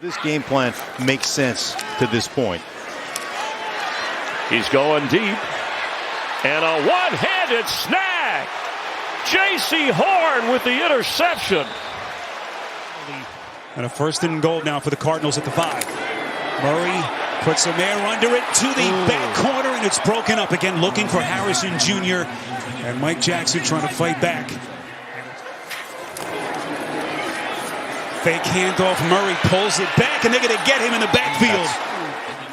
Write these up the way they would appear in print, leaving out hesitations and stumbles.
This game plan makes sense to this point. He's going deep. And a one-handed snag. J.C. Horn with the interception. And a 1st and goal now for the Cardinals at the 5. Murray puts some air under it to the back corner, and it's broken up again, looking for Harrison Jr. And Mike Jackson trying to fight back. Fake handoff. Murray pulls it back, and they're going to get him in the backfield.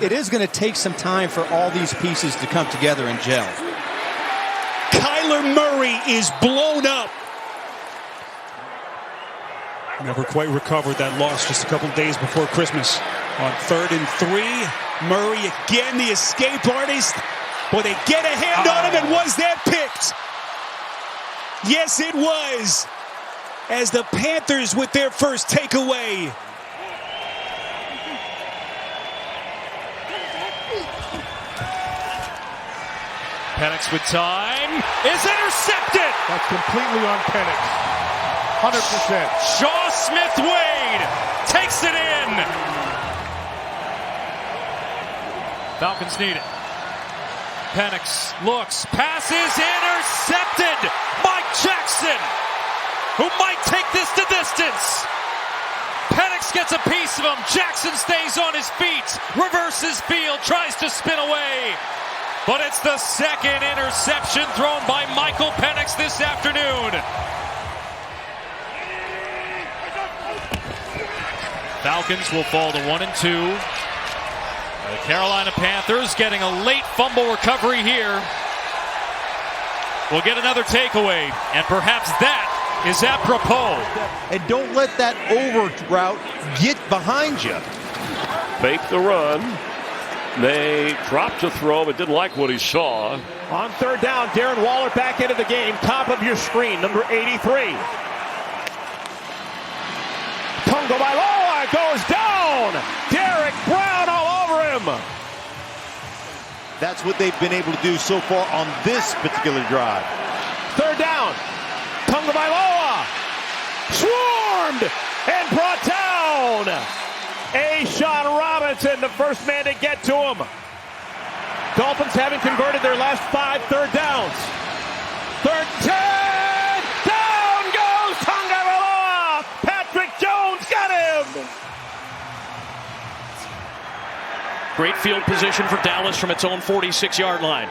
It is going to take some time for all these pieces to come together and gel. Kyler Murray is blown up. Never quite recovered that loss just a couple days before Christmas. On 3rd and 3, Murray again, the escape artist. Boy, they get a hand on him, and was that picked? Yes, it was. As the Panthers with their first takeaway. Penix with time is intercepted. That's completely on Penix. 100%. Shaw Smith-Wade takes it in. Falcons need it. Penix looks, passes, intercepted. Mike Jackson, who might take this to distance. Penix gets a piece of him. Jackson stays on his feet, reverses field, tries to spin away. But it's the 2nd interception thrown by Michael Penix this afternoon. Falcons will fall to 1 and 2. The Carolina Panthers getting a late fumble recovery here. We'll get another takeaway, and perhaps that is apropos. And don't let that over route get behind you. Fake the run. They dropped to throw, but didn't like what he saw. On 3rd down, Darren Waller back into the game. Top of your screen, number 83. Tagovailoa goes down. Derek Brown all over him. That's what they've been able to do so far on this particular drive. 3rd down. Tagovailoa swarmed and brought down. Sean Robinson, the first man to get to him. Dolphins having converted their last 5 3rd downs. 3rd 10. Down goes Tagovailoa. Patrick Jones got him. Great field position for Dallas from its own 46-yard line.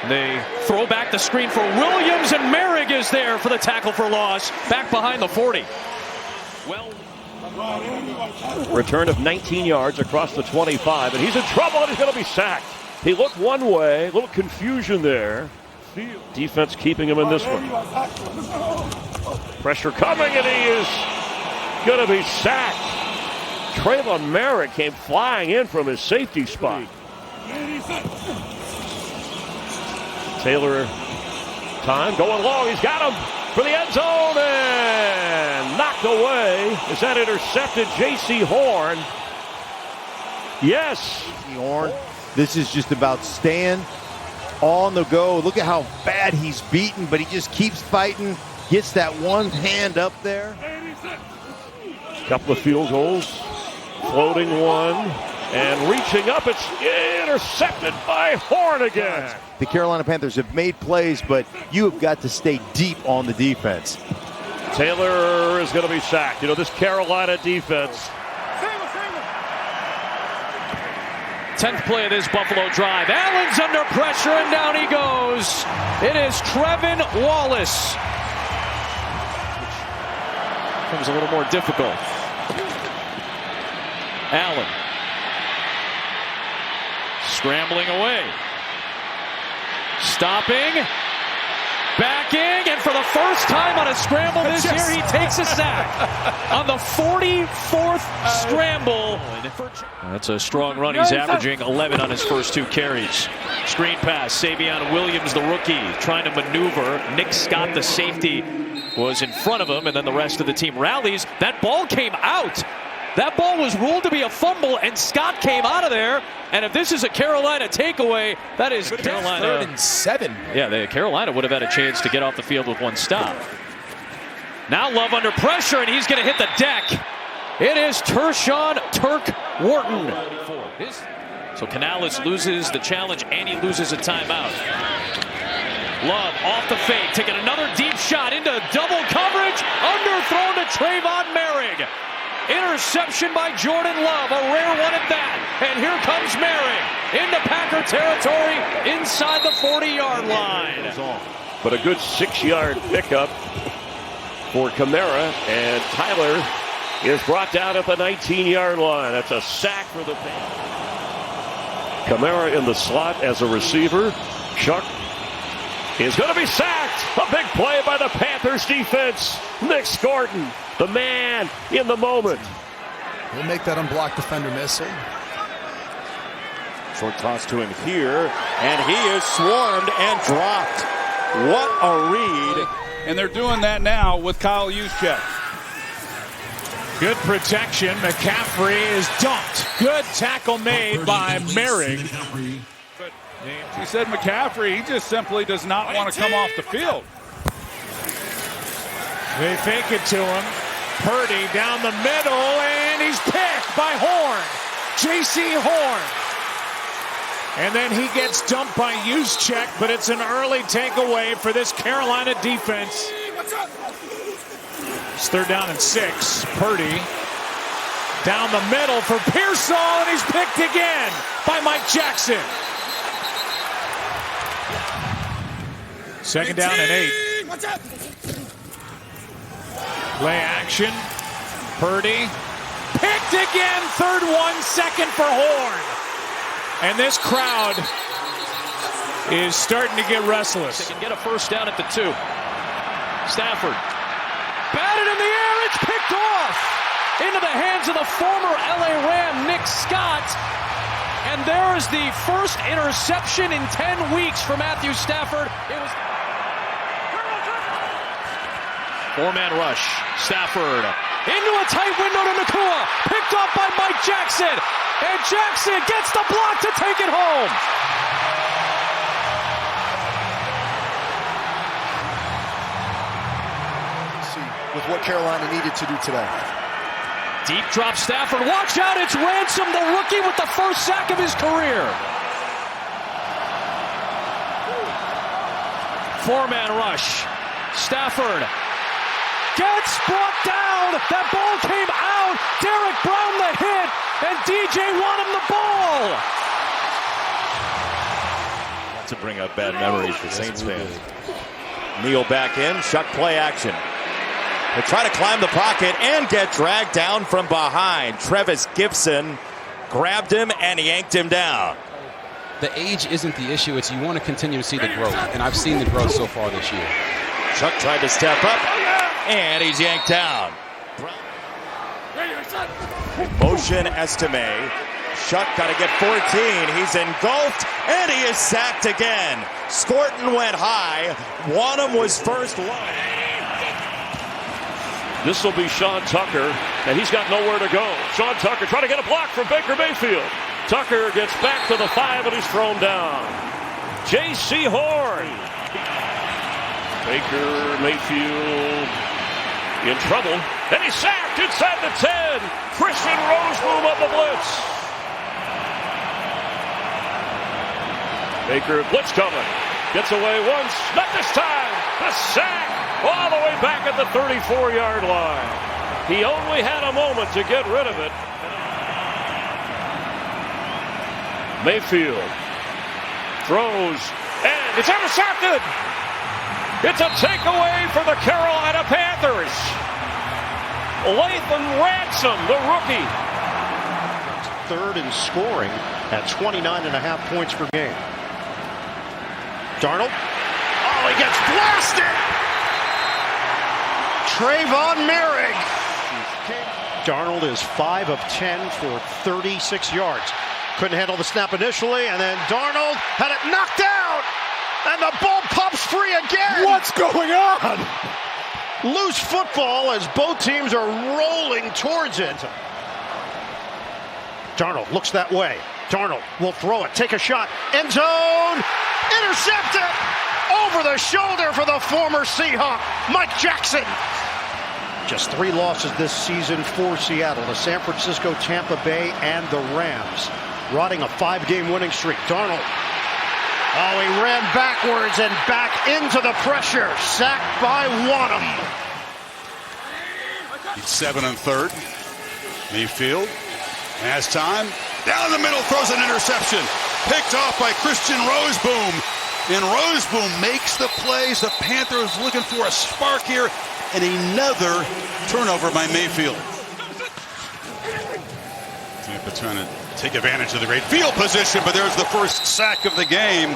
They throw back the screen for Williams, and Merrick is there for the tackle for loss, back behind the 40. Well, Return of 19 yards across the 25, and he's in trouble, and he's going to be sacked. He looked one way, a little confusion there. Defense keeping him in this one. Pressure coming, and he is going to be sacked. Traylon Merrick came flying in from his safety spot. Taylor, time going long. He's got him for the end zone, and knocked away. Is that intercepted? J.C. Horn. Yes. Horn. This is just about staying on the go. Look at how bad he's beaten, but he just keeps fighting. Gets that one hand up there. Couple of field goals. Floating one. And reaching up, it's intercepted by Horn again. The Carolina Panthers have made plays, but you have got to stay deep on the defense. Taylor is going to be sacked. You know, this Carolina defense. 10th play of this Buffalo drive. Allen's under pressure, and down he goes. It is Trevin Wallace. Becomes a little more difficult. Allen. Scrambling away. Stopping. Backing, and for the first time on a scramble this year, he takes a sack on the 44th scramble. That's a strong run. He's averaging 11 on his first 2 carries. Screen pass, Savion Williams, the rookie, trying to maneuver. Nick Scott, the safety, was in front of him, and then the rest of the team rallies. That ball came out. That ball was ruled to be a fumble, and Scott came out of there. And if this is a Carolina takeaway, that is Carolina. 3rd and 7. Yeah, Carolina would have had a chance to get off the field with one stop. Now Love under pressure, and he's going to hit the deck. It is Tershawn Turk Wharton. So Canales loses the challenge and he loses a timeout. Love off the fake, taking another deep shot into double coverage. Underthrown to Trayvon Merrick. Interception by Jordan Love, a rare one at that. And here comes Merrick into Packer territory inside the 40-yard line. But a good 6-yard pickup for Kamara, and Tyler is brought down at the 19-yard line. That's a sack for the Panthers. Kamara in the slot as a receiver. Chuck is going to be sacked. A big play by the Panthers defense. Nick Scorton, the man in the moment. He'll make that unblocked defender miss. Short toss to him here, and he is swarmed and dropped. What a read. And they're doing that now with Kyle Juszczyk. Good protection. McCaffrey is dumped. Good tackle made by Merrick. She said McCaffrey, he just simply does not want to come off the field. They fake it to him. Purdy down the middle, and he's picked by Horn. J.C. Horn. And then he gets dumped by Juszczyk, but it's an early takeaway for this Carolina defense. It's 3rd down and 6. Purdy down the middle for Pearsall, and he's picked again by Mike Jackson. 2nd down and 8. Play action. Purdy picked again. 3rd one, 2nd for Horn. And this crowd is starting to get restless. They can get a 1st down at the 2. Stafford batted in the air. It's picked off into the hands of the former LA Ram, Nick Scott. And there is the first interception in 10 weeks for Matthew Stafford. It was 4-man rush. Stafford into a tight window to Nakua. Picked up by Mike Jackson. And Jackson gets the block to take it home. With what Carolina needed to do today. Deep drop Stafford. Watch out, it's Ransom, the rookie with the first sack of his career. 4-man rush. Stafford gets brought down. That ball came out. Derek Brown the hit, and DJ won him the ball. Not to bring up bad memories for Saints fans. Neal back in, Chuck play action. They try to climb the pocket and get dragged down from behind. Trevis Gibson grabbed him and yanked him down. The age isn't the issue. It's you want to continue to see the growth. And I've seen the growth so far this year. Chuck tried to step up, and he's yanked down. Motion Estime. Chuck got to get 14. He's engulfed, and he is sacked again. Scorton went high. Wanham was first line. This will be Sean Tucker, and he's got nowhere to go. Sean Tucker trying to get a block from Baker Mayfield. Tucker gets back to the 5, and he's thrown down. J.C. Horn. Baker Mayfield in trouble, and he's sacked inside the 10. Christian Roseboom on the blitz. Baker blitz coming. Gets away once, not this time. The sack. All the way back at the 34-yard line. He only had a moment to get rid of it. Mayfield throws, and it's intercepted. It's a takeaway for the Carolina Panthers. Lathan Ransom, the rookie. 3rd in scoring at 29.5 points per game. Darnold. Oh, he gets blasted. Trayvon Merrick. Darnold is 5 of 10 for 36 yards. Couldn't handle the snap initially, and then Darnold had it knocked out, and the ball pops free again. What's going on? Loose football as both teams are rolling towards it. Darnold looks that way. Darnold will throw it, take a shot, end zone, intercepted. Over the shoulder for the former Seahawk, Mike Jackson. Just 3 losses this season for Seattle to San Francisco, Tampa Bay, and the Rams. Rotting a 5-game winning streak. Darnold. Oh, he ran backwards and back into the pressure. Sacked by Wanham. He's 7 and 3rd. Mayfield has time. Down the middle, throws an interception. Picked off by Christian Roseboom. And Roseboom makes the plays. The Panthers looking for a spark here. And another turnover by Mayfield. Tampa trying to take advantage of the great field position, but there's the first sack of the game.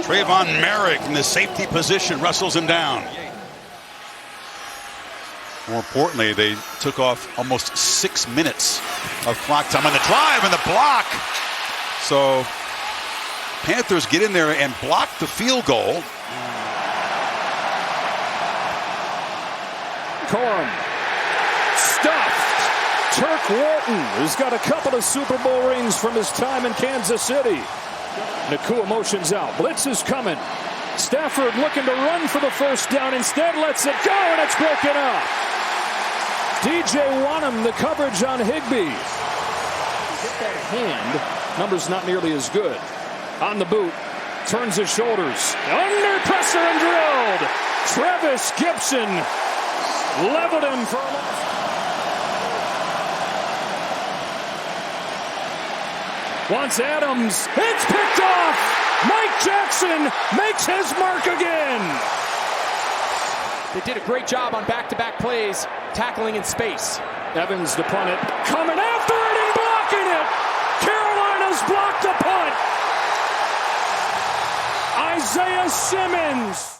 Trayvon Merrick in the safety position wrestles him down. More importantly, they took off almost 6 minutes of clock time on the drive and the block. So Panthers get in there and block the field goal. Corum stuffed. Turk Wharton, who's got a couple of Super Bowl rings from his time in Kansas City. Nakua motions out. Blitz is coming. Stafford looking to run for the first down. Instead lets it go, and it's broken up. DJ Wanham, the coverage on Higbee. Hit that hand. Numbers not nearly as good. On the boot. Turns his shoulders. Under pressure and drilled. Travis Gibson leveled him for a loss. Wants Adams. It's picked off. Mike Jackson makes his mark again. They did a great job on back-to-back plays, tackling in space. Evans to punt it. Coming after it and blocking it. Carolina's blocked the punt. Isaiah Simmons.